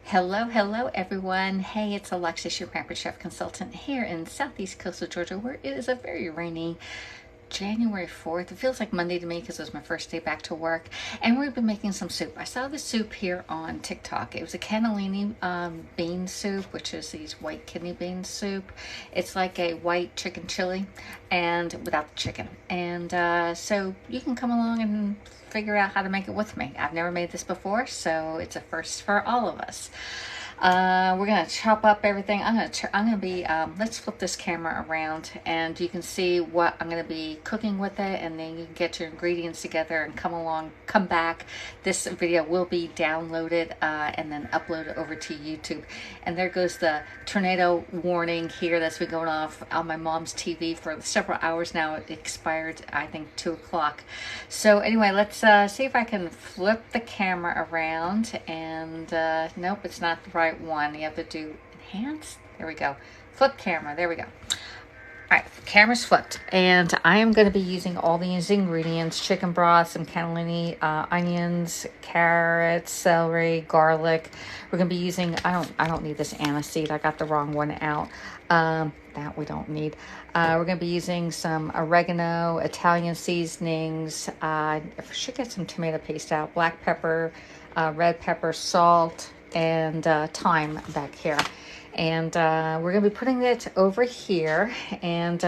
Hello everyone. Hey, it's Alexis, your Pampered Chef Consultant here in southeast coastal Georgia, where it is a very rainy January 4th. It feels like Monday to me because it was my first day back to work, and we've been making some soup. I saw the soup here on TikTok. It was a cannellini bean soup, which is these white kidney bean soup. It's like a white chicken chili and without the chicken. And so you can come along and figure out how to make it with me. I've never made this before, so it's a first for all of us. We're gonna chop up everything. I'm gonna be, let's flip this camera around and you can see what I'm gonna be cooking with it, and then you can get your ingredients together and come back. This video will be downloaded and then uploaded over to YouTube. And there goes the tornado warning here that's been going off on my mom's TV for several hours now. It expired, I think, 2 o'clock. So anyway, let's see if I can flip the camera around. And nope, it's not the right one. You have to do enhance. There we go. Flip camera. There we go. All right, camera's flipped, and I am going to be using all these ingredients: chicken broth, some cannellini, onions, carrots, celery, garlic. We're going to be using, I don't need this aniseed. I got the wrong one out. That we don't need. We're going to be using some oregano, Italian seasonings. I should get some tomato paste out, black pepper, red pepper, salt, and thyme back here. And we're going to be putting it over here and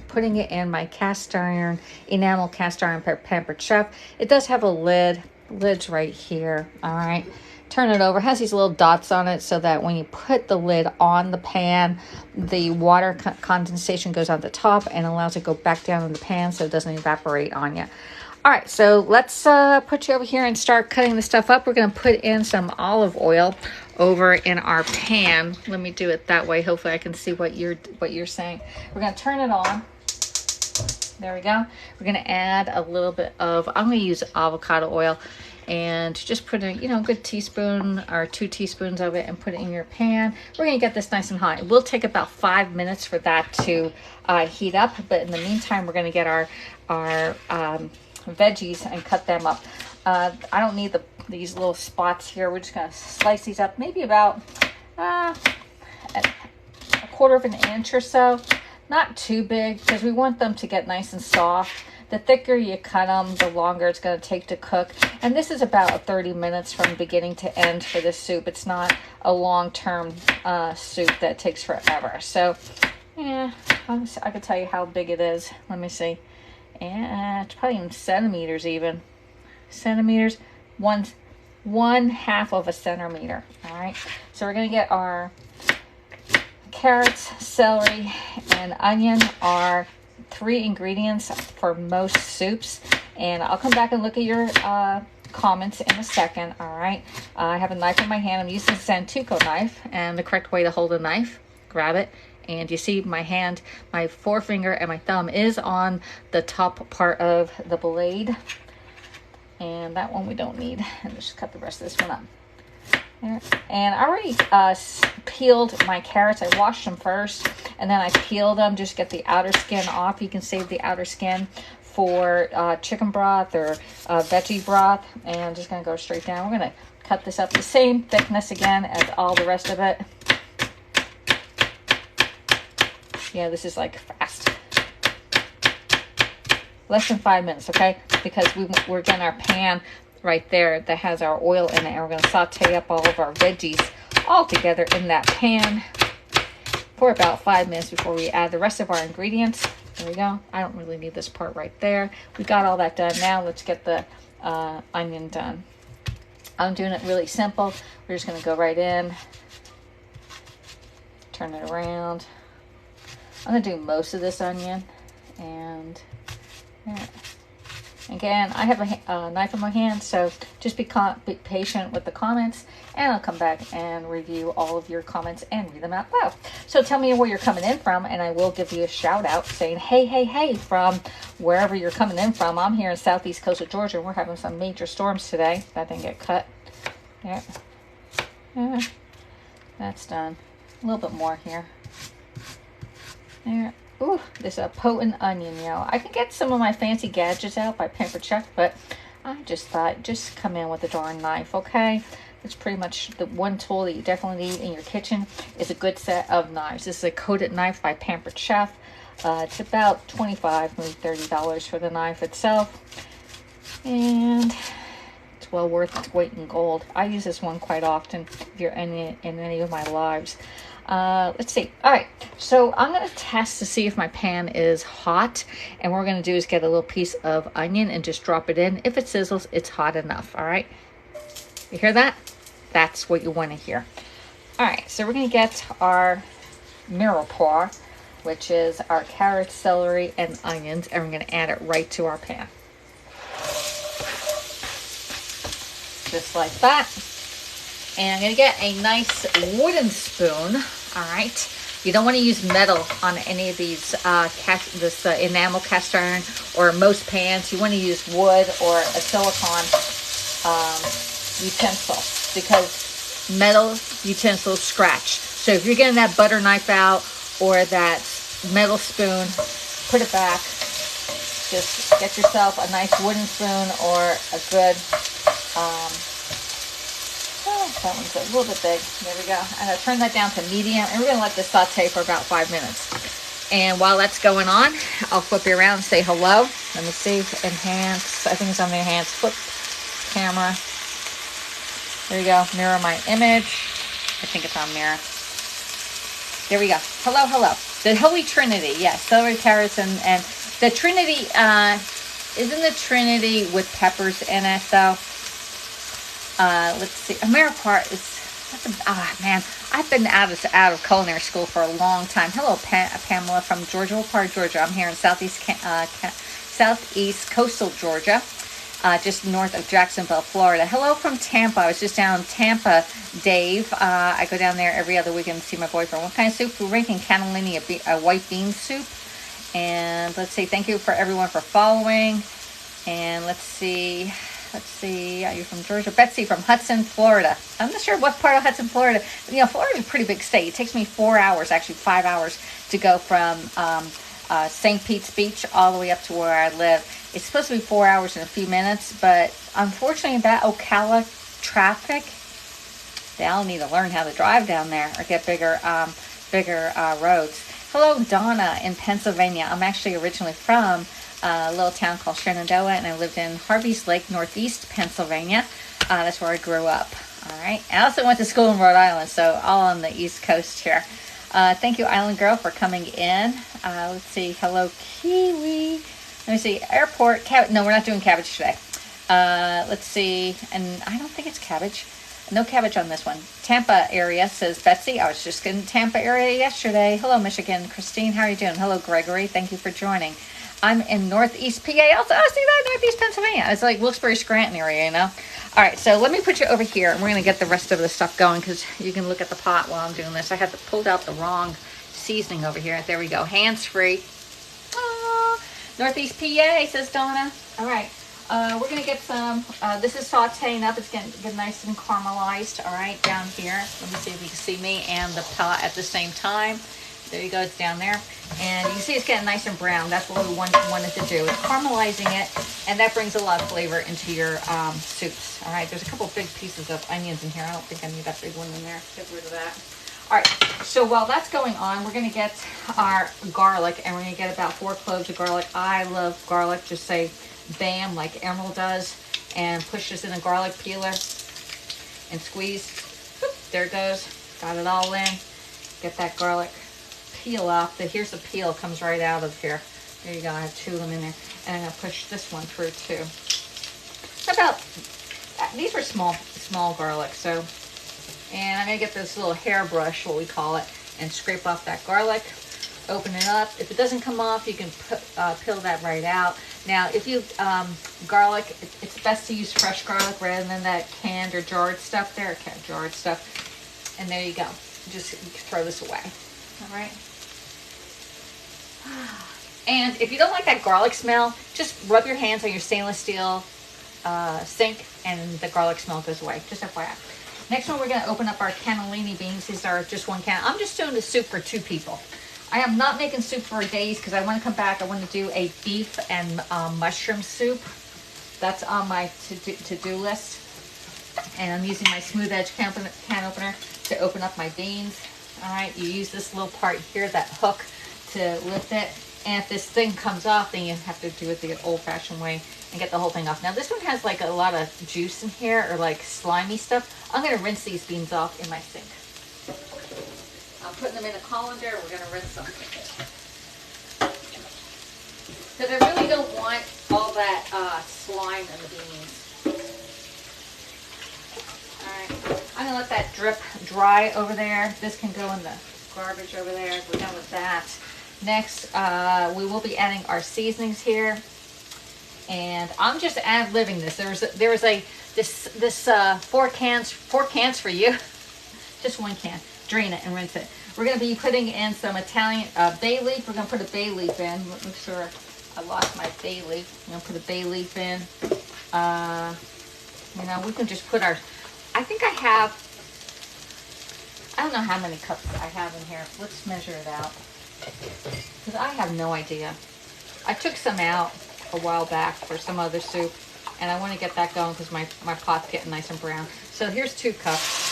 putting it in my cast iron, enamel cast iron Pampered Chef. It does have a lid. Lid's right here. All right. Turn it over. It has these little dots on it so that when you put the lid on the pan, the water condensation goes on the top and allows it to go back down in the pan so it doesn't evaporate on you. All right, so let's put you over here and start cutting the stuff up. We're going to put in some olive oil over in our pan. Let me do it that way. Hopefully I can see what you're saying. We're going to turn it on. There we go. We're going to add a little bit of, I'm going to use avocado oil, and just put in, a good teaspoon or 2 teaspoons of it and put it in your pan. We're going to get this nice and hot. It will take about 5 minutes for that to heat up, but in the meantime, we're going to get our veggies and cut them up. I don't need these little spots here. We're just going to slice these up maybe about a 1/4 of an inch or so. Not too big because we want them to get nice and soft. The thicker you cut them, the longer it's going to take to cook. And this is about 30 minutes from beginning to end for this soup. It's not a long-term soup that takes forever. So, yeah, I can tell you how big it is. Let me see. And it's probably in centimeters even. Centimeters, one 1/2 of a centimeter. All right. So we're going to get our carrots, celery, and onion are 3 ingredients for most soups. And I'll come back and look at your comments in a second. All right. I have a knife in my hand. I'm using a Santoku knife, and the correct way to hold a knife, grab it. And you see my hand, my forefinger and my thumb is on the top part of the blade. And that one we don't need. And just cut the rest of this one up. There. And I already peeled my carrots. I washed them first, and then I peeled them. Just get the outer skin off. You can save the outer skin for chicken broth or veggie broth. And I'm just going to go straight down. We're going to cut this up the same thickness again as all the rest of it. Yeah, this is like fast. Less than 5 minutes, okay? Because we're getting our pan right there that has our oil in it, and we're going to saute up all of our veggies all together in that pan for about 5 minutes before we add the rest of our ingredients. There we go. I don't really need this part right there. We got all that done. Now let's get the onion done. I'm doing it really simple. We're just going to go right in, turn it around. I'm going to do most of this onion, and yeah. Again, I have a knife in my hand, so just be patient with the comments, and I'll come back and review all of your comments and read them out loud. So tell me where you're coming in from, and I will give you a shout out saying, hey, hey, hey, from wherever you're coming in from. I'm here in southeast coastal Georgia, and we're having some major storms today. That didn't get cut. Yeah. Yeah. That's done. A little bit more here. There. Ooh, this is a potent onion, I can get some of my fancy gadgets out by Pampered Chef, but I just thought, just come in with a darn knife, okay? It's pretty much the one tool that you definitely need in your kitchen is a good set of knives. This is a coated knife by Pampered Chef. It's about $25, maybe $30 for the knife itself. And it's well worth its weight in gold. I use this one quite often if you're in any of my lives. Let's see. All right, so I'm going to test to see if my pan is hot, and what we're going to do is get a little piece of onion and just drop it in. If it sizzles, it's hot enough. All right, you hear that? That's what you want to hear. All right, so we're going to get our mirepoix, which is our carrots, celery, and onions, and we're going to add it right to our pan. Just like that. And I'm going to get a nice wooden spoon. All right. You don't want to use metal on any of these enamel cast iron or most pans. You want to use wood or a silicone utensil, because metal utensils scratch. So if you're getting that butter knife out or that metal spoon, put it back. Just get yourself a nice wooden spoon or a good that one's a little bit big. There we go. I'm going to turn that down to medium, and we're going to let this saute for about 5 minutes. And while that's going on, I'll flip you around and say hello. Let me see. Enhance. I think it's on the enhance. Flip camera. There you go. Mirror my image. I think it's on mirror. There we go. Hello, hello. The Holy Trinity. Yes. Celery, carrots, and the Trinity. Isn't the Trinity with peppers in it, though? Let's see. AmeriCart is, man, I've been out of culinary school for a long time. Hello, Pamela from Georgia. What part of Georgia? I'm here in southeast coastal Georgia, just north of Jacksonville, Florida. Hello from Tampa. I was just down in Tampa, Dave. I go down there every other weekend to see my boyfriend. What kind of soup? We're making cannellini, a white bean soup. And let's see. Thank you for everyone for following. And let's see. You're from Georgia. Betsy from Hudson, Florida. I'm not sure what part of Hudson, Florida. You know, Florida's a pretty big state. It takes me 4 hours, actually 5 hours, to go from St. Pete's Beach all the way up to where I live. It's supposed to be 4 hours and a few minutes, but unfortunately that Ocala traffic, they all need to learn how to drive down there or get bigger roads. Hello, Donna in Pennsylvania. I'm actually originally from a little town called Shenandoah, and I lived in Harvey's Lake, Northeast Pennsylvania. That's where I grew up. All right. I also went to school in Rhode Island, so all on the East Coast here. Thank you, Island Girl, for coming in. Let's see. Hello, Kiwi. Let me see. Airport. No, we're not doing cabbage today. Let's see. And I don't think it's cabbage. No cabbage on this one. Tampa area, says Betsy. I was just in Tampa area yesterday. Hello, Michigan. Christine, how are you doing? Hello, Gregory. Thank you for joining. I'm in Northeast PA. Also, see that? Northeast Pennsylvania. It's like Wilkes-Barre, Scranton area, you know? All right, so let me put you over here, and we're going to get the rest of the stuff going, because you can look at the pot while I'm doing this. I have pulled out the wrong seasoning over here. There we go. Hands-free. Oh, Northeast PA, says Donna. All right, we're going to get some. This is sauteing up. It's getting nice and caramelized, all right, down here. Let me see if you can see me and the pot at the same time. There you go, it's down there. And you can see it's getting nice and brown. That's what we wanted to do. It's caramelizing it, and that brings a lot of flavor into your soups. All right, there's a couple big pieces of onions in here. I don't think I need that big one in there. Get rid of that. All right, so while that's going on, we're going to get our garlic, and we're going to get about 4 cloves of garlic. I love garlic. Just say bam, like Emerald does, and push this in a garlic peeler and squeeze. Whoop, there it goes. Got it all in. Get that garlic peel off. Here's the peel, comes right out of here. There you go. I have 2 of them in there, and I'm gonna push this one through too. These were small garlic, so. And I'm gonna get this little hairbrush, what we call it, and scrape off that garlic. Open it up. If it doesn't come off, you can peel that right out. Now, if you garlic, it's best to use fresh garlic rather than that canned or jarred stuff there. Jarred stuff. And there you go. Just throw this away. All right. And if you don't like that garlic smell, just rub your hands on your stainless steel sink, and the garlic smell goes away. Just FYI. Next one, we're going to open up our cannellini beans. These are just 1 can. I'm just doing the soup for 2 people. I am not making soup for days because I want to come back. I want to do a beef and mushroom soup. That's on my to-do list. And I'm using my smooth edge can opener to open up my beans. All right, you use this little part here, that hook, to lift it. And if this thing comes off, then you have to do it the old-fashioned way and get the whole thing off. Now this one has like a lot of juice in here, or like slimy stuff. I'm gonna rinse these beans off in my sink. I'm putting them in a colander. We're gonna rinse them. Because I really don't want all that slime in the beans. Alright, I'm gonna let that drip dry over there. This can go in the garbage over there. We're done with that. Next, we will be adding our seasonings here. And I'm just ad-libbing this. There was this 4 cans for you. Just 1 can. Drain it and rinse it. We're gonna be putting in some Italian bay leaf. We're gonna put a bay leaf in. Make sure I lost my bay leaf. I'm gonna put a bay leaf in. You know, we can just put our, I think I don't know how many cups I have in here. Let's measure it out. Because I have no idea. I took some out a while back for some other soup, and I want to get that going because my pot's getting nice and brown. So here's 2 cups.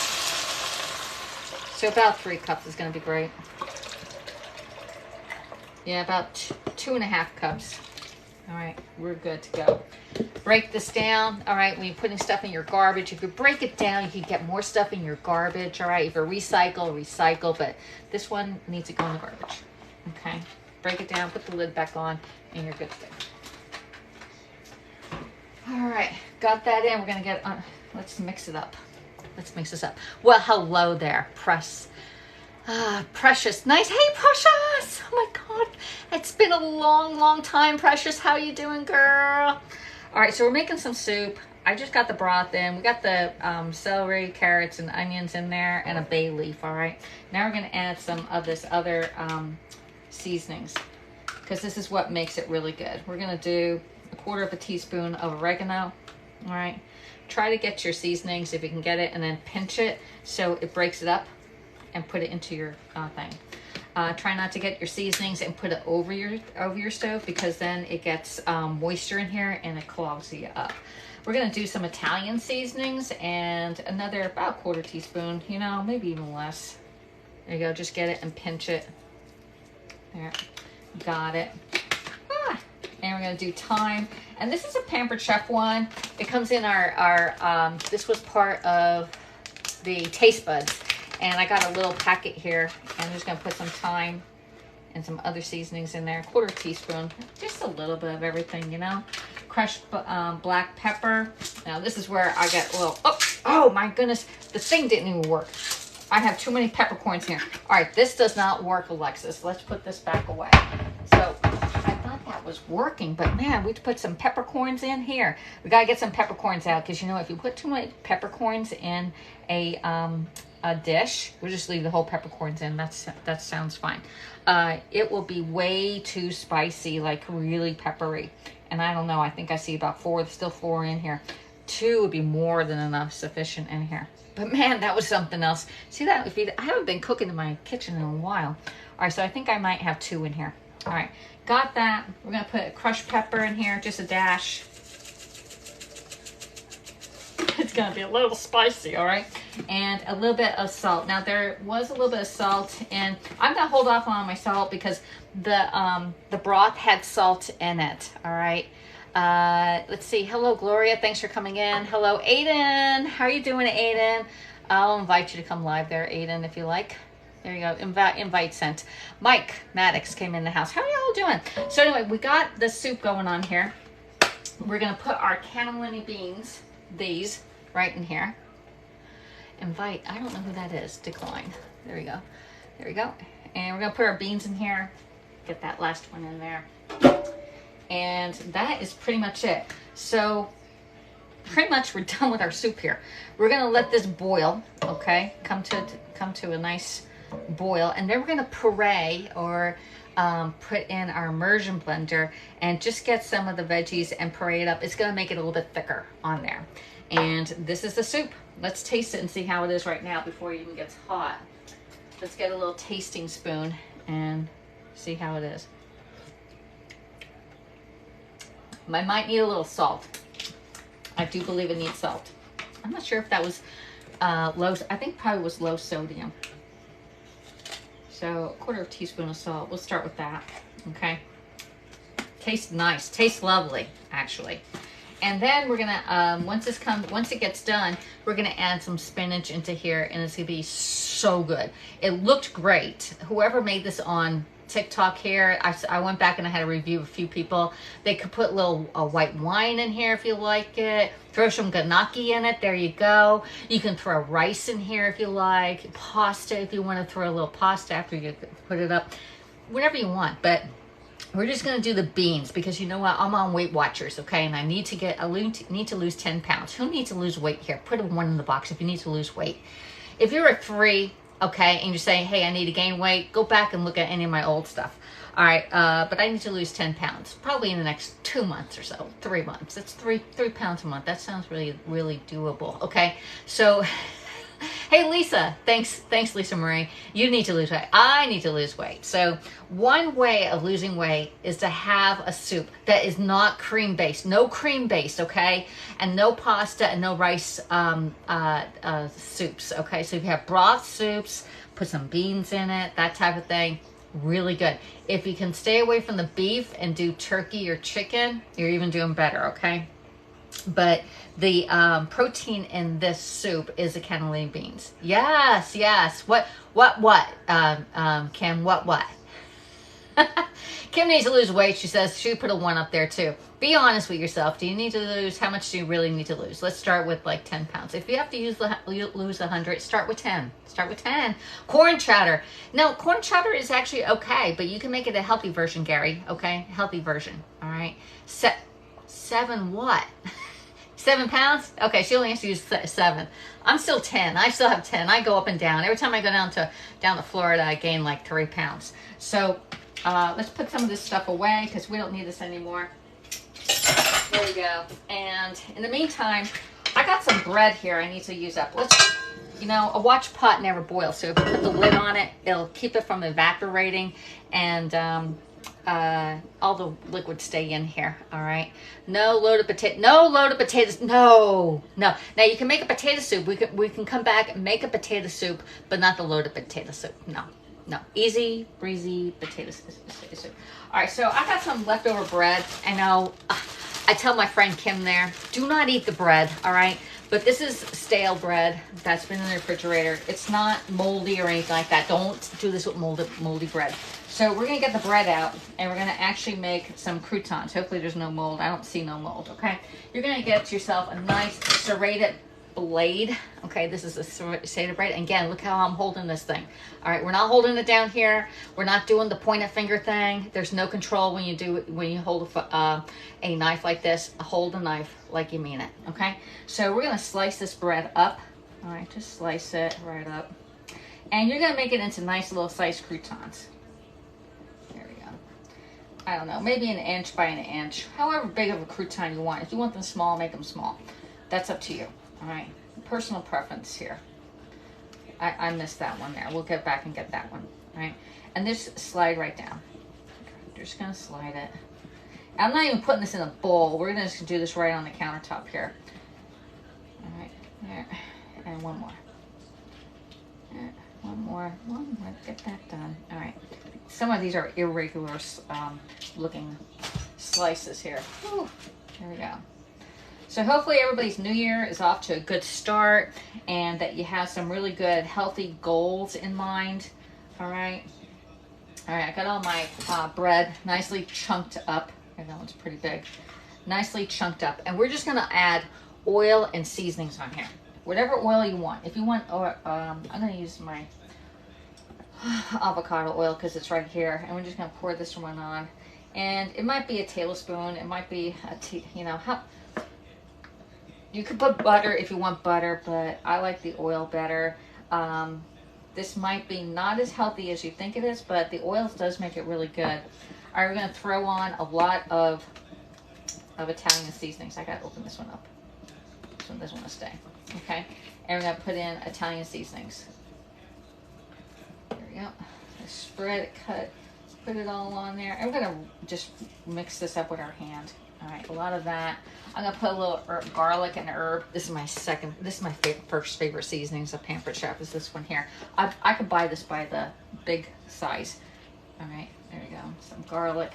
So about 3 cups is going to be great. Yeah, about 2.5 cups. All right, we're good to go. Break this down. All right, when you're putting stuff in your garbage, if you break it down, you can get more stuff in your garbage. All right, if you recycle, but this one needs to go in the garbage. Okay, break it down, put the lid back on, and you're good to go. All right, got that in. We're gonna get on. Let's mix it up. Let's mix this up. Well, hello there, Precious. Nice. Hey, Precious. Oh my God. It's been a long time, Precious. How you doing, girl? All right, so we're making some soup. I just got the broth in. We got the celery, carrots, and onions in there, and a bay leaf, all right? Now we're going to add some of this other seasonings, because this is what makes it really good. We're going to do 1/4 teaspoon of oregano, all right? Try to get your seasonings, if you can get it, and then pinch it so it breaks it up, and put it into your thing. Try not to get your seasonings and put it over your stove, because then it gets moisture in here and it clogs you up. We're gonna do some Italian seasonings and another about 1/4 teaspoon, you know, maybe even less. There you go, just get it and pinch it. There, got it. And we're gonna do thyme. And this is a Pampered Chef one. It comes in our this was part of the taste buds. And I got a little packet here. I'm just going to put some thyme and some other seasonings in there. 1/4 teaspoon. Just a little bit of everything, you know. Crushed black pepper. Now this is where I get a little... Oh my goodness. The thing didn't even work. I have too many peppercorns here. All right, this does not work, Alexis. Let's put this back away. So I thought that was working, but man, we put some peppercorns in here. We got to get some peppercorns out, because, you know, if you put too many peppercorns in a dish, we'll just leave the whole peppercorns in. That sounds fine. It will be way too spicy, like really peppery. And I don't know, I think I see about 4, still 4 in here. 2 would be more than enough, sufficient in here. But man, that was something else. See that? I haven't been cooking in my kitchen in a while. All right, so I think I might have 2 in here. All right, got that. We're gonna put crushed pepper in here, just a dash. It's gonna be a little spicy, all right? And a little bit of salt. Now there was a little bit of salt, and I'm gonna hold off on my salt because the broth had salt in it, all right? Let's see. Hello, Gloria. Thanks for coming in. Hello, Aiden. How are you doing, Aiden? I'll invite you to come live there, Aiden, if you like. There you go. Invite sent. Mike Maddox came in the house. How are y'all doing? So anyway, we got the soup going on here. We're gonna put our cannellini beans, these, right in here. Invite. I don't know who that is. Decline. There we go. There we go. And we're gonna put our beans in here. Get that last one in there. And that is pretty much it. So pretty much we're done with our soup here. We're gonna let this boil, okay? Come to a nice boil, and then we're gonna puree or put in our immersion blender and just get some of the veggies and puree it up. It's gonna make it a little bit thicker on there. And this is the soup. Let's taste it and see how it is right now before it even gets hot. Let's get a little tasting spoon and see how it is. I might need a little salt. I do believe it needs salt. I'm not sure if that was low, I think probably was low sodium. So a 1/4 teaspoon of salt. We'll start with that, okay? Tastes nice, tastes lovely, actually. And then we're gonna, once it gets done, we're gonna add some spinach into here, and it's gonna be so good. It looked great. Whoever made this on TikTok here, I went back and I had to review a few people. They could put a little white wine in here if you like it. Throw some ganaki in it. There you go. You can throw rice in here if you like. Pasta if you want to throw a little pasta after you put it up. Whatever you want, but we're just going to do the beans because you know what? I'm on Weight Watchers, okay? And I need to lose 10 pounds. Who needs to lose weight here? Put a 1 in the box if you need to lose weight. If you're a 3, okay, and you're saying, hey, I need to gain weight, go back and look at any of my old stuff. All right, but I need to lose 10 pounds, probably in the next 2 months or so, 3 months. That's 3 pounds a month. That sounds really, really doable, okay? So, hey, Lisa, thanks, Lisa Marie. You need to lose weight. I need to lose weight. So one way of losing weight is to have a soup that is not cream-based. No cream-based, okay? And no pasta and no rice soups, okay? So if you have broth soups, put some beans in it, that type of thing, really good. If you can stay away from the beef and do turkey or chicken, you're even doing better, okay? But the protein in this soup is the cannellini beans. Yes, yes. What? Kim, what? Kim needs to lose weight. She says she put a 1 up there too. Be honest with yourself. Do you need to lose? How much do you really need to lose? Let's start with like 10 pounds. If you have to lose 100, start with 10. Start with 10. Corn chowder. No, corn chowder is actually okay, but you can make it a healthy version, Gary. Okay, healthy version. All right. 7 what? 7 pounds? Okay, she only has to use 7. I'm still 10. I still have 10. I go up and down. Every time I go down to Florida, I gain like 3 pounds. So let's put some of this stuff away because we don't need this anymore. There we go. And in the meantime, I got some bread here I need to use up. A watch pot never boils. So if you put the lid on it, it'll keep it from evaporating, and all the liquid stay in here. All right. No loaded potatoes. No. Now you can make a potato soup. We can come back and make a potato soup, but not the loaded potato soup. No. Easy breezy potato soup. All right. So I got some leftover bread. I know. I tell my friend Kim there, do not eat the bread. All right. But this is stale bread that's been in the refrigerator. It's not moldy or anything like that. Don't do this with moldy bread. So we're going to get the bread out, and we're going to actually make some croutons. Hopefully there's no mold. I don't see no mold, okay? You're going to get yourself a nice serrated blade. Okay, this is a serrated blade. And again, look how I'm holding this thing. All right, we're not holding it down here. We're not doing the pointed finger thing. There's no control when you hold a knife like this. Hold the knife like you mean it, okay? So we're going to slice this bread up. All right, just slice it right up. And you're going to make it into nice little sliced croutons. I don't know, maybe 1 inch by 1 inch. However big of a crouton you want. If you want them small, make them small. That's up to you. All right. Personal preference here. I missed that one there. We'll get back and get that one. All right. And just slide right down. You're just going to slide it. I'm not even putting this in a bowl. We're going to just do this right on the countertop here. All right. There. And one more. One more. Get that done. All right. Some of these are irregular looking slices here. Whew, there we go. So hopefully everybody's new year is off to a good start, and that you have some really good healthy goals in mind. All right. I got all my bread nicely chunked up. And that one's pretty big. Nicely chunked up. And we're just going to add oil and seasonings on here. Whatever oil you want. If you want, I'm going to use my avocado oil because it's right here, and we're just going to pour this one on, and it might be a tablespoon, it might be you could put butter if you want butter, but I like the oil better. This might be not as healthy as you think it is, but the oil does make it really good. All right, we're going to throw on a lot of Italian seasonings. I got to open this one up. This one doesn't want to stay. Okay, and we're going to put in Italian seasonings. Yep, spread it, put it all on there. I'm gonna just mix this up with our hand. All right, a lot of that. I'm gonna put a little garlic and herb. This is my first favorite seasonings of Pampered Chef is this one here. I could buy this by the big size. All right, there you go. Some garlic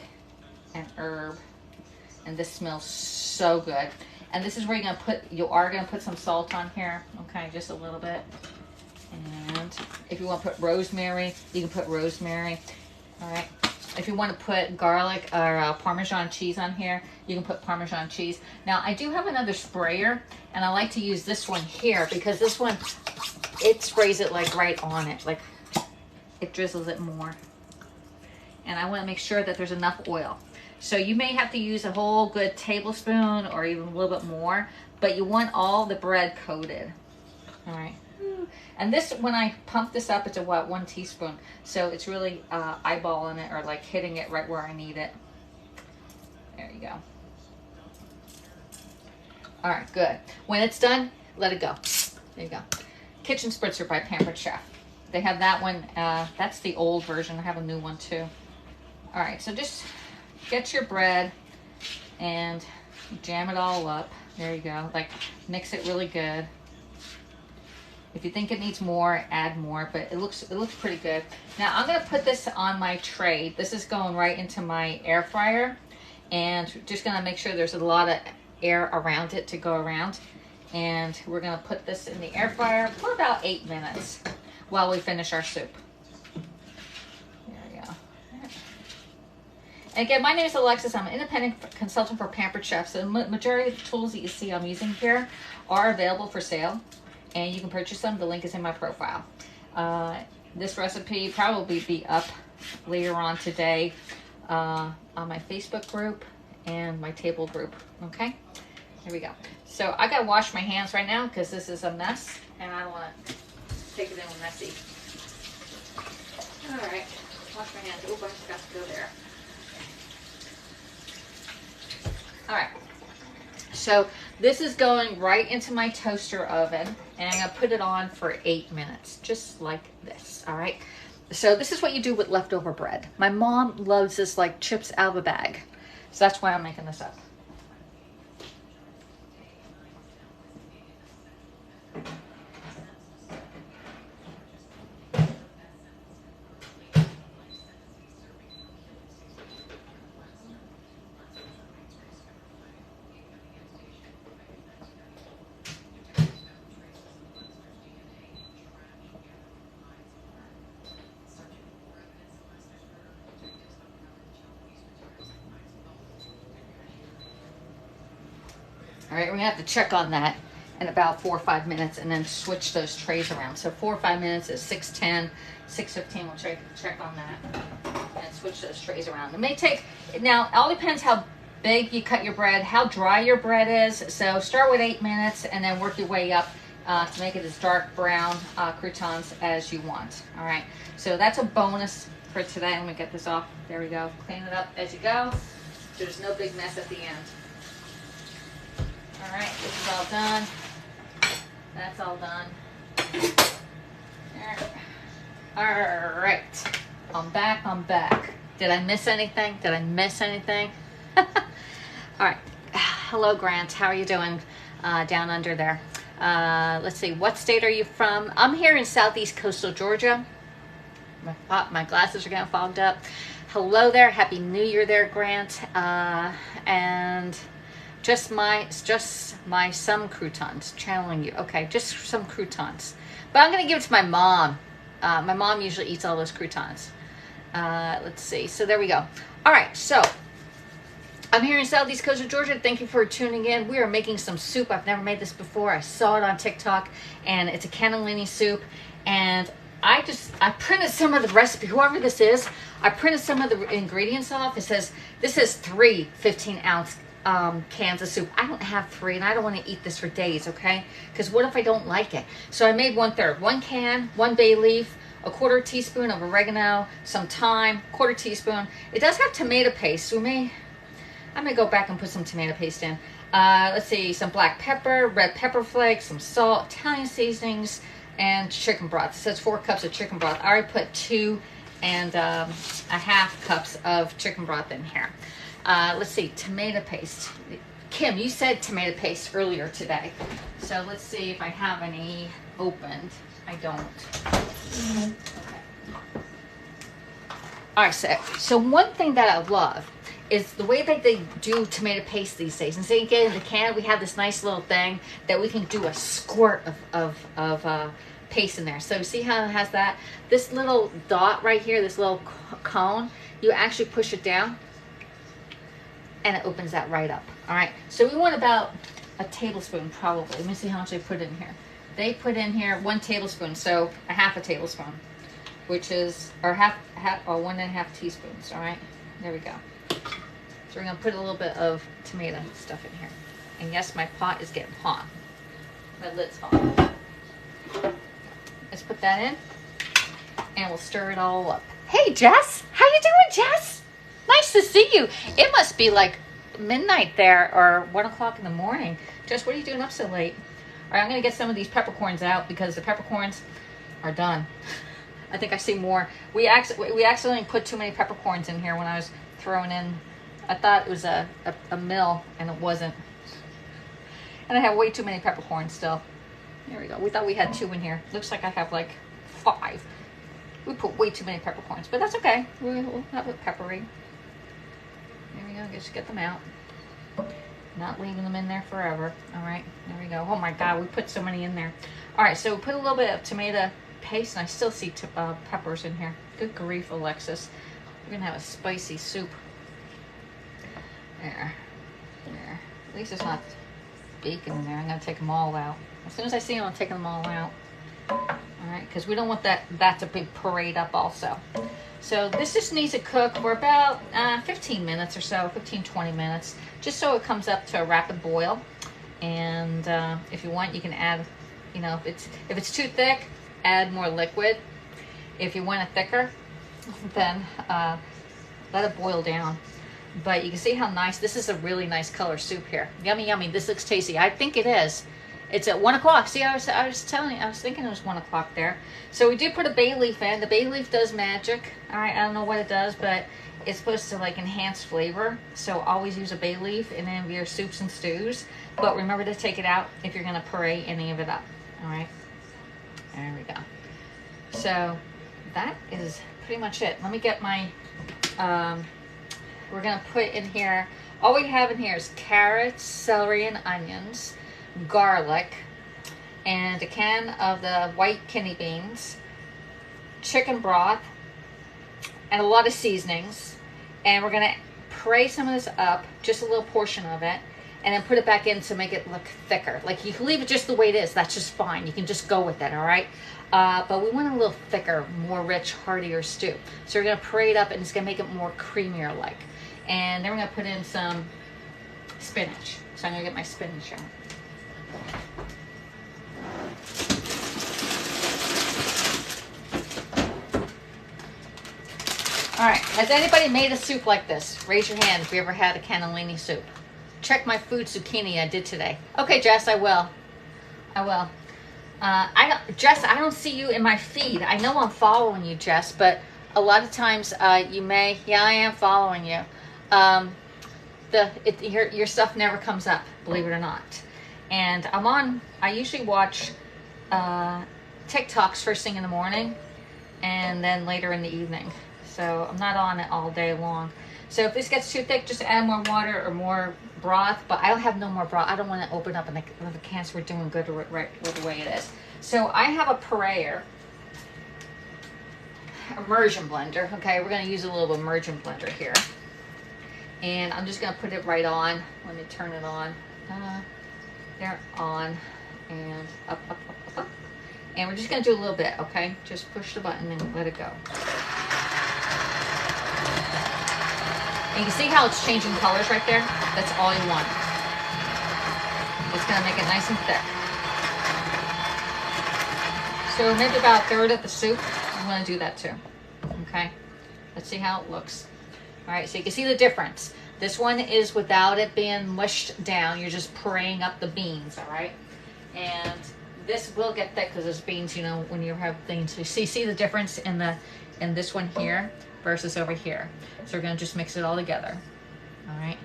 and herb. And this smells so good. And this is where you are gonna put some salt on here. Okay, just a little bit. And if you want to put rosemary, you can put rosemary. All right. If you want to put garlic or Parmesan cheese on here, you can put Parmesan cheese. Now, I do have another sprayer, and I like to use this one here because this one, it sprays it like right on it. Like, it drizzles it more. And I want to make sure that there's enough oil. So you may have to use a whole good tablespoon or even a little bit more, but you want all the bread coated. All right. And this, when I pump this up, it's a 1 teaspoon. So it's really eyeballing it or like hitting it right where I need it. There you go. All right, good. When it's done, let it go. There you go. Kitchen Spritzer by Pampered Chef. They have that one. That's the old version. I have a new one too. All right, so just get your bread and jam it all up. There you go. Like, mix it really good. If you think it needs more, add more, but it looks pretty good. Now I'm gonna put this on my tray. This is going right into my air fryer, and just gonna make sure there's a lot of air around it to go around. And we're gonna put this in the air fryer for about 8 minutes while we finish our soup. There we go. And again, my name is Alexis. I'm an independent consultant for Pampered Chef. So the majority of the tools that you see I'm using here are available for sale, and you can purchase them. The link is in my profile. This recipe probably be up later on today on my Facebook group and my table group. Okay, here we go. So I gotta wash my hands right now because this is a mess, and I don't want to take it in messy. All right, wash my hands. Oh, I forgot to go there. All right. So this is going right into my toaster oven, and I'm gonna put it on for 8 minutes, just like this. All right. So this is what you do with leftover bread. My mom loves this like chips out of a bag. So that's why I'm making this up. All right, we're gonna have to check on that in about 4 or 5 minutes and then switch those trays around. So 4 or 5 minutes is 6:10, 6:15, we'll check on that and switch those trays around. It may take, now it all depends how big you cut your bread, how dry your bread is. So start with 8 minutes and then work your way up to make it as dark brown croutons as you want. All right, so that's a bonus for today. Let me get this off. There we go. Clean it up as you go. There's no big mess at the end. All right, this is all done. That's all done. All right, I'm back. Did I miss anything? All right, hello Grant, how are you doing down under there? Let's see, what state are you from? I'm here in southeast coastal Georgia. My glasses are getting fogged up. Hello there, happy new year there, Grant. And just my some croutons, channeling you. Okay, just some croutons. But I'm gonna give it to my mom. My mom usually eats all those croutons. Let's see, so there we go. All right, so I'm here in southeast coast of Georgia. Thank you for tuning in. We are making some soup. I've never made this before. I saw it on TikTok, and it's a cannellini soup. And I printed some of the recipe, whoever this is, I printed some of the ingredients off. It says, this is 3 15-ounce cans of soup. I don't have 3, and I don't want to eat this for days, okay? Because what if I don't like it? So I made 1/3. 1 can, 1 bay leaf, a 1/4 teaspoon of oregano, some thyme, 1/4 teaspoon. It does have tomato paste, so I may go back and put some tomato paste in. Let's see, some black pepper, red pepper flakes, some salt, Italian seasonings, and chicken broth. It says 4 cups of chicken broth. I already put 2 1/2 cups of chicken broth in here. Let's see, tomato paste. Kim, you said tomato paste earlier today. So let's see if I have any opened. I don't. Okay. All right, so one thing that I love is the way that they do tomato paste these days. Instead of getting the can, we have this nice little thing that we can do a squirt of paste in there. So see how it has that? This little dot right here, this little cone, you actually push it down and it opens that right up. All right, so we want about a tablespoon probably. Let me see how much they put in here. They put in here 1 tablespoon, so a half a tablespoon, which is, or half or 1.5 teaspoons. All right, there we go. So we're gonna put a little bit of tomato stuff in here. And yes, my pot is getting hot. My lid's hot. Let's put that in and we'll stir it all up. Hey Jess, how you doing, Jess? Nice to see you. It must be like midnight there or 1 o'clock in the morning. Jess, what are you doing up so late? All right, I'm gonna get some of these peppercorns out because the peppercorns are done. I think I see more. We accidentally put too many peppercorns in here when I was throwing in. I thought it was a mill and it wasn't. And I have way too many peppercorns still. There we go. We thought we had 2 in here. Looks like I have like 5. We put way too many peppercorns, but that's okay. We'll have it peppery. There we go. Just get them out. Not leaving them in there forever. All right. There we go. Oh my God, we put so many in there. All right, so we put a little bit of tomato paste, and I still see peppers in here. Good grief, Alexis. We're gonna have a spicy soup. There. At least it's not bacon in there. I'm gonna take them all out. As soon as I see them, I'm taking them all out. All right, because we don't want that to be parade up also. So this just needs to cook for about 15 minutes or so, 15-20 minutes, just so it comes up to a rapid boil. And if you want, you can add, you know, if it's too thick, add more liquid. If you want it thicker, then let it boil down. But you can see how nice, this is a really nice color soup here. Yummy, yummy, this looks tasty. I think it is. It's at 1 o'clock. See, I was telling you, I was thinking it was 1 o'clock there. So we did put a bay leaf in. The bay leaf does magic. All right, I don't know what it does, but it's supposed to like enhance flavor. So always use a bay leaf in any of your soups and stews. But remember to take it out if you're gonna puree any of it up. All right, there we go. So that is pretty much it. Let me get my, we're gonna put in here, all we have in here is carrots, celery, and onions, garlic, and a can of the white kidney beans, chicken broth, and a lot of seasonings. And we're gonna puree some of this up, just a little portion of it, and then put it back in to make it look thicker. Like you can leave it just the way it is, that's just fine. You can just go with it, all right? But we want a little thicker, more rich, heartier stew. So we're gonna puree it up and it's gonna make it more creamier like. And then we're gonna put in some spinach. So I'm gonna get my spinach out. All right, has anybody made a soup like this? Raise your hand if you ever had a cannellini soup. Check my food zucchini I did today. Okay, Jess, I will. Jess, I don't see you in my feed. I know I'm following you, Jess, but a lot of times you may, yeah, I am following you. Your stuff never comes up, believe it or not. And I usually watch TikToks first thing in the morning and then later in the evening. So I'm not on it all day long. So if this gets too thick, just add more water or more broth, but I don't have no more broth. I don't want to open up and the cans we're doing good right with the way it is. So I have a pureer, immersion blender. Okay, we're going to use a little immersion blender here. And I'm just going to put it right on. Let me turn it on. There, on, and up. And we're just going to do a little bit, okay? Just push the button and let it go. And you can see how it's changing colors right there? That's all you want. It's going to make it nice and thick. So maybe about a third of the soup, I'm going to do that too. Okay? Let's see how it looks. All right, so you can see the difference. This one is without it being mushed down. You're just pureeing up the beans, all right? And this will get thick because those beans, you know, when you have beans, you see the difference in this one here versus over here. So we're gonna just mix it all together. all right?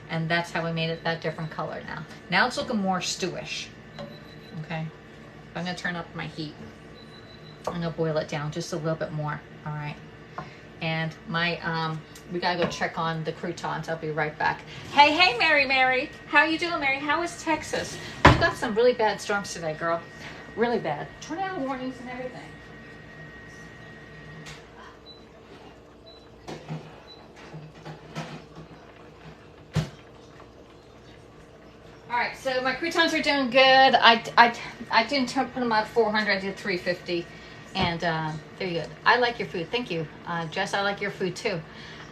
And that's how we made it that different color now. Now it's looking more stewish, okay? I'm gonna turn up my heat. I'm gonna boil it down just a little bit more, all right? And my, we gotta go check on the croutons. I'll be right back. Hey, Mary. How you doing, Mary? How is Texas? We've got some really bad storms today, girl. Really bad. Tornado warnings and everything. All right, so my croutons are doing good. I didn't put them at 400. I did 350. And very good. I like your food. Thank you. Jess, I like your food too.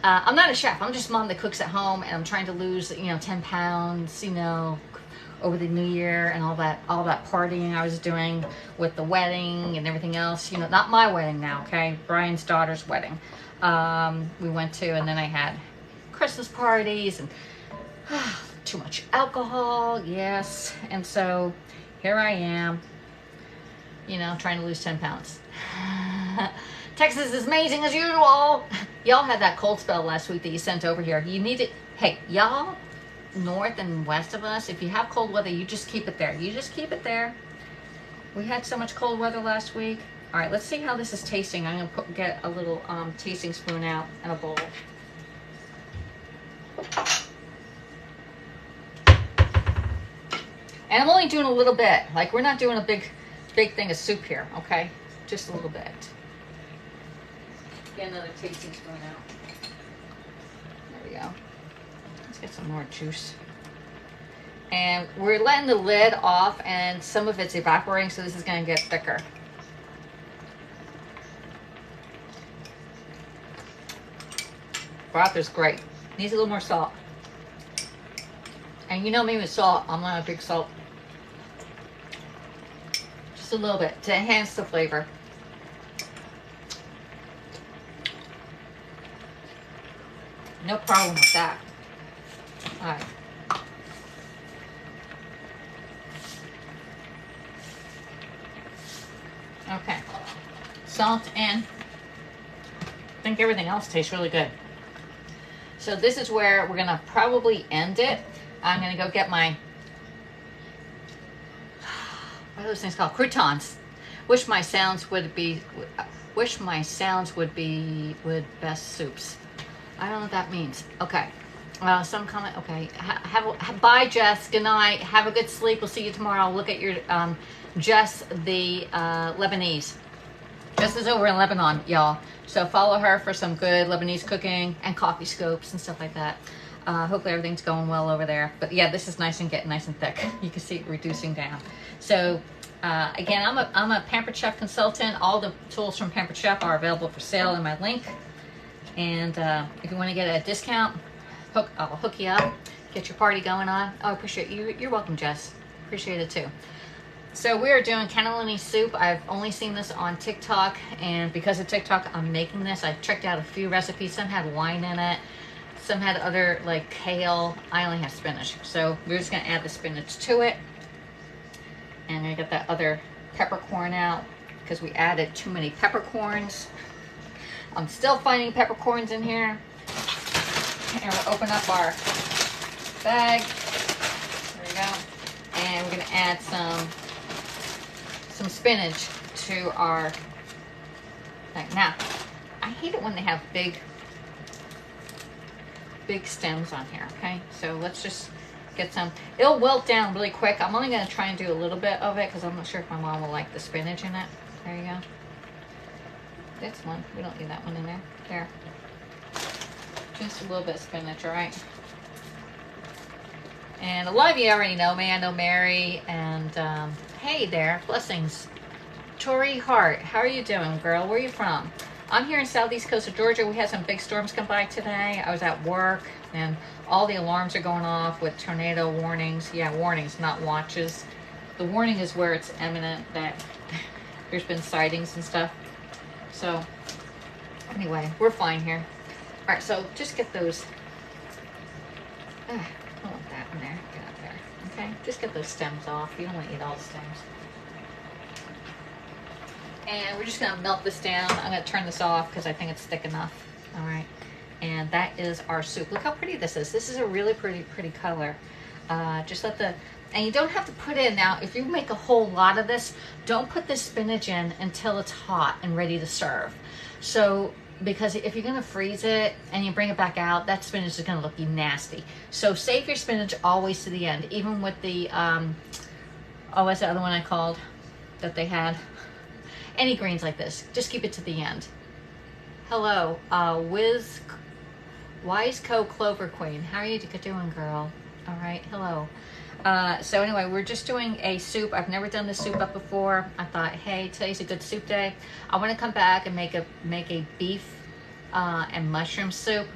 I'm not a chef. I'm just mom that cooks at home, and I'm trying to lose, 10 pounds, over the new year and all that partying I was doing with the wedding and everything else. Not my wedding now, okay? Brian's daughter's wedding. We went to, and then I had Christmas parties and too much alcohol, yes. And so here I am, trying to lose 10 pounds. Texas is amazing as usual. Y'all had that cold spell last week that you sent over here. You need it. Hey, y'all north and west of us, if you have cold weather, you just keep it there. You just keep it there. We had so much cold weather last week. All right, let's see how this is tasting. I'm gonna get a little tasting spoon out and a bowl. And I'm only doing a little bit. Like, we're not doing a big thing of soup here, okay? Just a little bit. Get another tasting spoon out. There we go. Let's get some more juice. And we're letting the lid off, and some of it's evaporating, so this is going to get thicker. Broth is great. Needs a little more salt. And you know me with salt, I'm not a big salt. Just a little bit to enhance the flavor. No problem with that. All right. Okay. Salt, and I think everything else tastes really good. So this is where we're gonna probably end it. I'm gonna go get my, what are those things called? Croutons. Wish my sounds would be best soups. I don't know what that means. Okay. Some comment. Okay. Bye, Jess. Good night. Have a good sleep. We'll see you tomorrow. I'll look at your Jess, the Lebanese. Jess is over in Lebanon, y'all. So follow her for some good Lebanese cooking and coffee scopes and stuff like that. Hopefully everything's going well over there. But yeah, this is nice and getting nice and thick. You can see it reducing down. So again, I'm a Pampered Chef consultant. All the tools from Pampered Chef are available for sale in my link. And if you want to get a discount, I'll hook you up. Get your party going on. Oh, I appreciate you. You're welcome, Jess. Appreciate it too. So we are doing cannellini soup. I've only seen this on TikTok, and because of TikTok, I'm making this. I checked out a few recipes. Some had wine in it. Some had other, like kale. I only have spinach. So we're just gonna add the spinach to it. And I'm gonna get that other peppercorn out because we added too many peppercorns. I'm still finding peppercorns in here. And we'll open up our bag. There we go. And we're gonna add some spinach to our thing. Now, I hate it when they have big stems on here, okay? So let's just get some. It'll wilt down really quick. I'm only gonna try and do a little bit of it because I'm not sure if my mom will like the spinach in it. There you go. This one, we don't need that one in there. There. Just a little bit of spinach, all right? And a lot of you already know me. I know Mary, and hey there, blessings. Tori Hart, how are you doing, girl? Where are you from? I'm here in southeast coast of Georgia. We had some big storms come by today. I was at work, and all the alarms are going off with tornado warnings. Yeah, warnings, not watches. The warning is where it's imminent that there's been sightings and stuff. So anyway, we're fine here. All right, so just get those. I don't want that in there. Get out there. Okay, just get those stems off. You don't want to eat all the stems. And we're just gonna melt this down. I'm gonna turn this off because I think it's thick enough. All right, And that is our soup. Look how pretty this is. This is a really pretty color. Just let the, and you don't have to put in, now if you make a whole lot of this, don't put the spinach in until it's hot and ready to serve. So, because if you're gonna freeze it and you bring it back out, that spinach is gonna look nasty. So save your spinach always to the end, even with the, oh, what's the other one I called that they had? Any greens like this, just keep it to the end. Hello, Wise Co Clover Queen. How are you doing, girl? All right, hello. So anyway, we're just doing a soup. I've never done this soup up before. I thought, hey, today's a good soup day. I want to come back and make a beef and mushroom soup.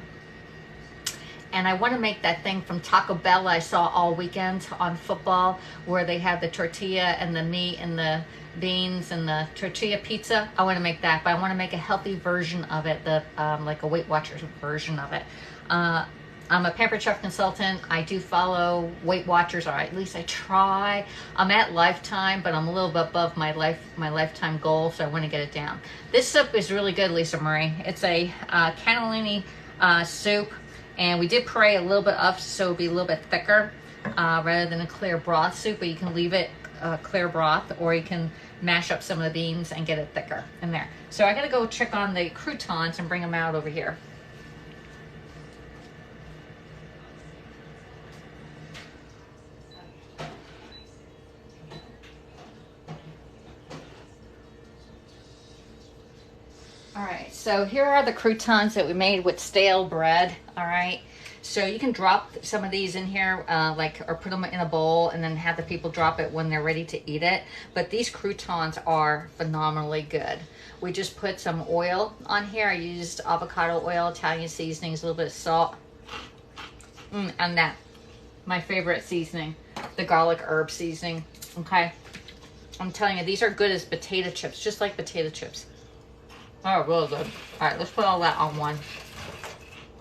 And I want to make that thing from Taco Bell I saw all weekend on football, where they have the tortilla and the meat and the beans and the tortilla pizza. I want to make that, but I want to make a healthy version of it, the like a Weight Watchers version of it. I'm a Pampered Chef consultant. I do follow Weight Watchers, or at least I try. I'm at Lifetime, but I'm a little bit above my Lifetime goal, so I want to get it down. This soup is really good, Lisa Marie. It's a cannellini soup, and we did puree a little bit up so it'll be a little bit thicker rather than a clear broth soup, but you can leave it clear broth, or you can mash up some of the beans and get it thicker in there. So I gotta go check on the croutons and bring them out over here. All right, so here are the croutons that we made with stale bread. All right, so you can drop some of these in here, or put them in a bowl and then have the people drop it when they're ready to eat it. But these croutons are phenomenally good. We just put some oil on here. I used avocado oil, Italian seasonings, a little bit of salt, and that, my favorite seasoning, the garlic herb seasoning. Okay, I'm telling you, these are good as potato chips, just like potato chips. Oh, really good. All right, let's put all that on one.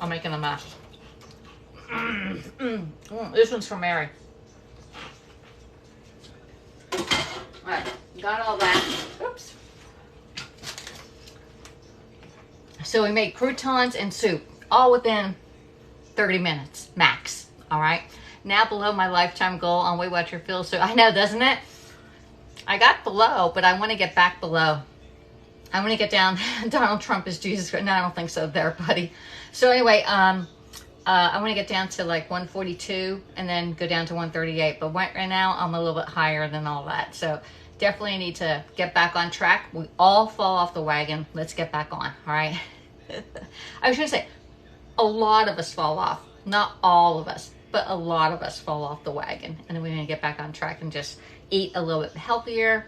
I'm making a mess. This one's for Mary. All right, got all that. Oops. So we made croutons and soup, all within 30 minutes, max. All right. Now below my Lifetime goal on Weight Watcher Phil. So I know, doesn't it? I got below, but I want to get back below. I want to get down. Donald Trump is Jesus Christ. No, I don't think so there, buddy. So anyway, I want to get down to like 142 and then go down to 138. But right now, I'm a little bit higher than all that. So definitely need to get back on track. We all fall off the wagon. Let's get back on, all right? I was going to say, a lot of us fall off. Not all of us, but a lot of us fall off the wagon. And then we're going to get back on track and just eat a little bit healthier.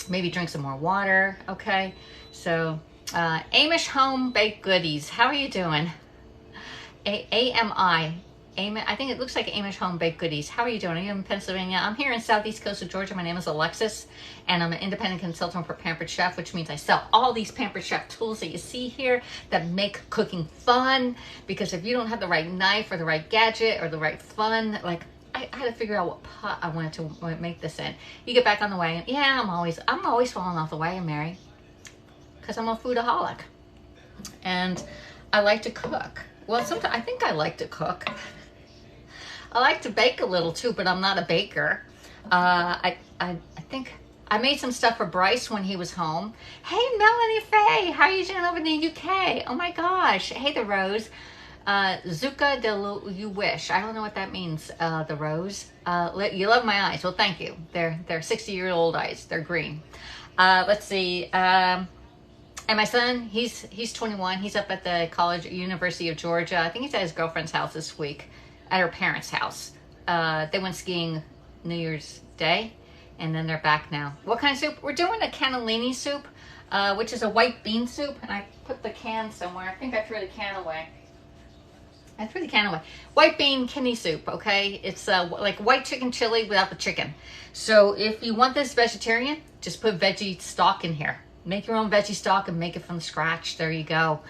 Maybe drink some more water, okay? So, Amish Home Baked Goodies. How are you doing? I think it looks like Amish Home Baked Goodies. How are you doing? Are you in Pennsylvania? I'm here in southeast coast of Georgia. My name is Alexis, and I'm an independent consultant for Pampered Chef, which means I sell all these Pampered Chef tools that you see here that make cooking fun. Because if you don't have the right knife or the right gadget or the right fun, like, I had to figure out what pot I wanted to make this in. You get back on the wagon. Yeah, I'm always falling off the wagon, Mary, because I'm a foodaholic, and I like to cook. Well, sometimes I think I like to cook. I like to bake a little too, but I'm not a baker. I think I made some stuff for Bryce when he was home. Hey, Melanie Faye, how are you doing over in the UK? Oh my gosh. Hey, the Rose. Zucca de you wish. I don't know what that means, the Rose. You love my eyes. Well, thank you. They're 60-year-old eyes. They're green. Let's see. And my son, he's 21. He's up at the University of Georgia. I think he's at his girlfriend's house this week, at her parents' house. They went skiing New Year's Day, and then they're back now. What kind of soup? We're doing a cannellini soup, which is a white bean soup, and I put the can somewhere. I think I threw the can away. White bean kidney soup, okay? It's like white chicken chili without the chicken. So if you want this vegetarian, just put veggie stock in here. Make your own veggie stock and make it from scratch. There you go.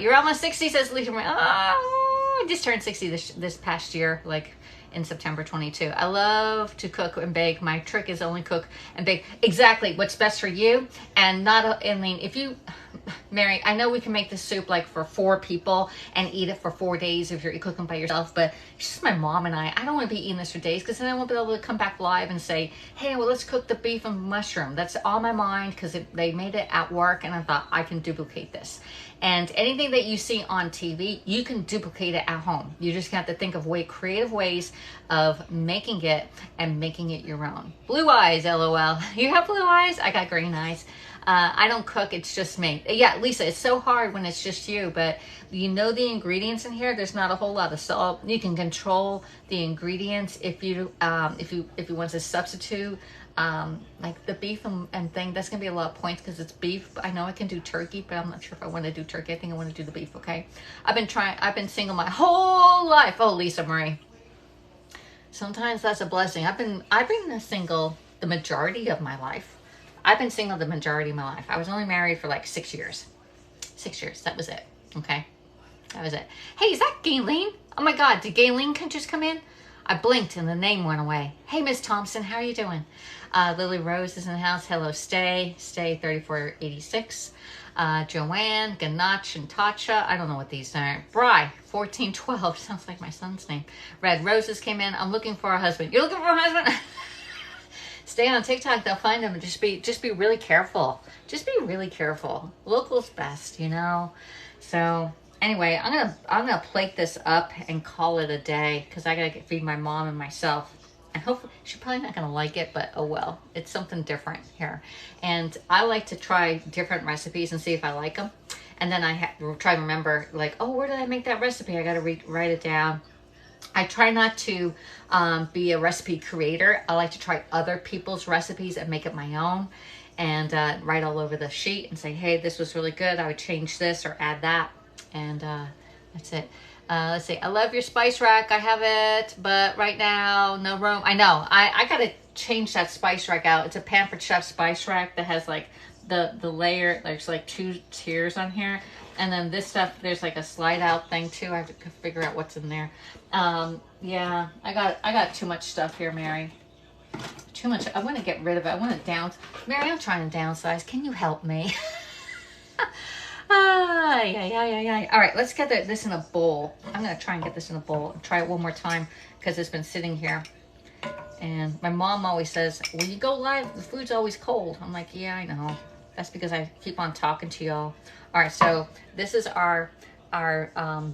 You're almost 60, says Lisa. Oh, I just turned 60 this past year, like in September 22. I love to cook and bake. My trick is only cook and bake exactly what's best for you, and not. I mean, if you Mary, I know we can make this soup like for 4 people and eat it for 4 days if you're cooking by yourself, but it's just my mom and I don't want to be eating this for days because then I won't be able to come back live and say, hey, well, let's cook the beef and mushroom. That's on my mind because they made it at work and I thought I can duplicate this. And anything that you see on TV, you can duplicate it at home. You just have to think of creative ways of making it and making it your own. Blue eyes, LOL. You have blue eyes? I got green eyes. I don't cook, it's just me. Yeah, Lisa, it's so hard when it's just you, but you know the ingredients in here. There's not a whole lot of salt. You can control the ingredients if you want to substitute like the beef and thing. That's gonna be a lot of points because it's beef. I know I can do turkey, but I'm not sure if I want to do turkey. I think I want to do the beef. Okay, I've been single my whole life. Oh, Lisa Marie. Sometimes that's a blessing. I've been single the majority of my life. I've been single the majority of my life. I was only married for like 6 years. 6 years. That was it. Okay. That was it. Hey, is that Gayleen? Oh my God. Did Gayleen just come in? I blinked and the name went away. Hey, Miss Thompson. How are you doing? Lily Rose is in the house. Hello, Stay 3486. Joanne, Ganach, and Tatcha. I don't know what these are. Bry 1412. Sounds like my son's name. Red Roses came in. I'm looking for a husband. You're looking for a husband? Stay on TikTok, they'll find them. Just be really careful. Just be really careful. Local's best, you know. So anyway, I'm gonna plate this up and call it a day because I gotta feed my mom and myself. And hopefully she's probably not gonna like it, but oh well. It's something different here. And I like to try different recipes and see if I like them. And then I try to remember, like, oh, where did I make that recipe? I gotta write it down. I try not to be a recipe creator. I like to try other people's recipes and make it my own and write all over the sheet and say, hey, this was really good. I would change this or add that. And that's it. Let's see. I love your spice rack. I have it, but right now, no room. I know. I got to change that spice rack out. It's a Pampered Chef spice rack that has like the layer. There's like 2 tiers on here. And then this stuff, there's like a slide out thing too. I have to figure out what's in there. Yeah, I got too much stuff here, Mary. Too much. I want to get rid of it. I want to Mary, I'm trying to downsize. Can you help me? Yeah. All right, let's get this in a bowl. I'm going to try and get this in a bowl and try it one more time because it's been sitting here. And my mom always says, when you go live, the food's always cold. I'm like, yeah, I know. That's because I keep on talking to y'all. All right, so this is our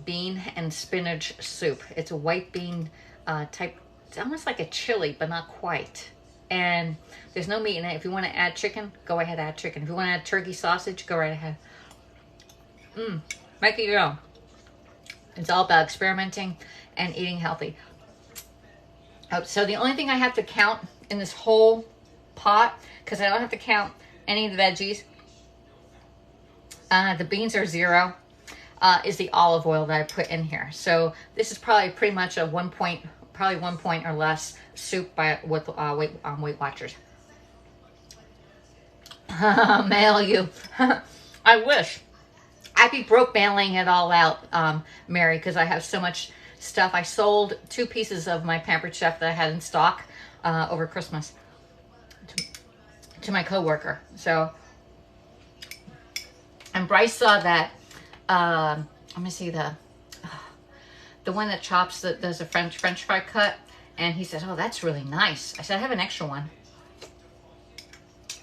bean and spinach soup. It's a white bean type. It's almost like a chili, but not quite. And there's no meat in it. If you want to add chicken, go ahead, add chicken. If you want to add turkey sausage, go right ahead. Make it your own. It's all about experimenting and eating healthy. So the only thing I have to count in this whole pot, because I don't have to count any of the veggies, the beans are 0, is the olive oil that I put in here. So this is probably pretty much a 1 point, probably 1 point or less soup with Weight Watchers. Mail you. I wish. I'd be broke mailing it all out, Mary, because I have so much stuff. I sold 2 pieces of my Pampered Chef that I had in stock over Christmas to my coworker. So, and Bryce saw that. Let me see the one that chops that does a French fry cut, and he said, "Oh, that's really nice." I said, "I have an extra one."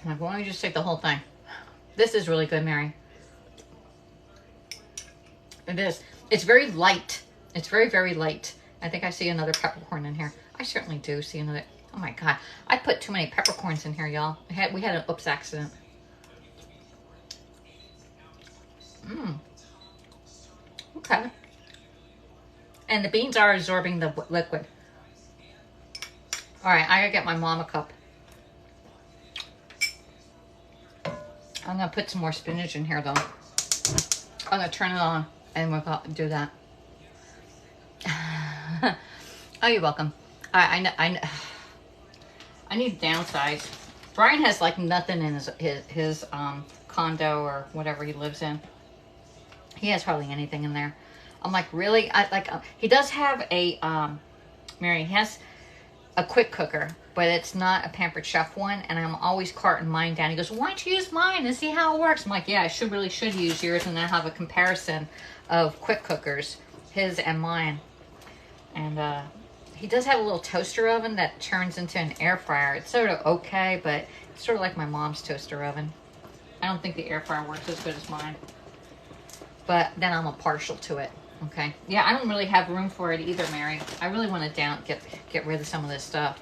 I'm like, "Why don't you just take the whole thing?" This is really good, Mary. It is. It's very light. It's very, very light. I think I see another peppercorn in here. I certainly do see another. Oh my God. I put too many peppercorns in here, y'all. We had an oops accident. Okay. And the beans are absorbing the liquid. All right. I gotta get my mom a cup. I'm gonna put some more spinach in here though. I'm gonna turn it on. And we'll do that. Oh, you're welcome. I need to downsize. Brian has like nothing in his condo or whatever he lives in. He has hardly anything in there. I'm like, really? He does have a Mary. He has a quick cooker, but it's not a Pampered Chef one, and I'm always carting mine down. He goes, why don't you use mine and see how it works? I'm like, yeah, I really should use yours and then have a comparison of quick cookers, his and mine. And he does have a little toaster oven that turns into an air fryer. It's sort of okay, but it's sort of like my mom's toaster oven. I don't think the air fryer works as good as mine, but then I'm a partial to it. Okay. Yeah, I don't really have room for it either, Mary. I really want to get rid of some of this stuff.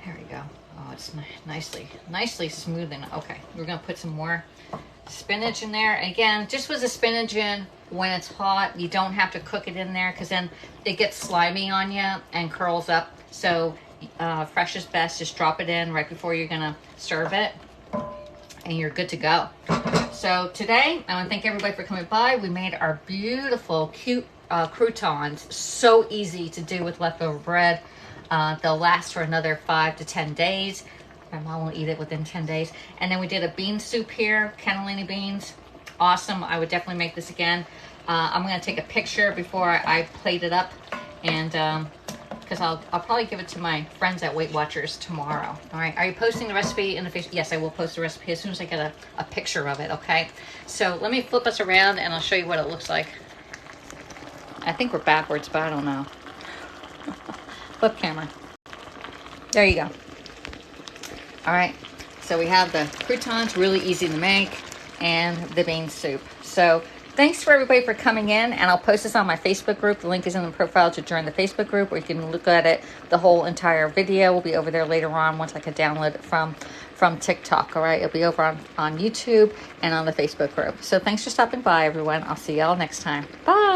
There we go. Oh, it's nicely smoothing. Okay, we're gonna put some more spinach in there. And again, just with the spinach in when it's hot. You don't have to cook it in there because then it gets slimy on you and curls up. So fresh is best. Just drop it in right before you're gonna serve it, and you're good to go. So today, I want to thank everybody for coming by. We made our beautiful, cute croutons. So easy to do with leftover bread. They'll last for another 5 to 10 days. My mom will eat it within 10 days. And then we did a bean soup here, cannellini beans. Awesome. I would definitely make this again. I'm going to take a picture before I plate it up, and because I'll probably give it to my friends at Weight Watchers tomorrow. All right. Are you posting the recipe in the Facebook? Yes, I will post the recipe as soon as I get a picture of it. Okay. So let me flip us around and I'll show you what it looks like. I think we're backwards, but I don't know. Flip camera. There you go. All right. So we have the croutons, really easy to make, and the bean soup. So thanks for everybody for coming in, and I'll post this on my Facebook group. The link is in the profile to join the Facebook group, or you can look at it. The whole entire video will be over there later on once I can download it from TikTok. All right, it'll be over on YouTube and on the Facebook group. So thanks for stopping by, everyone. I'll see y'all next time. Bye.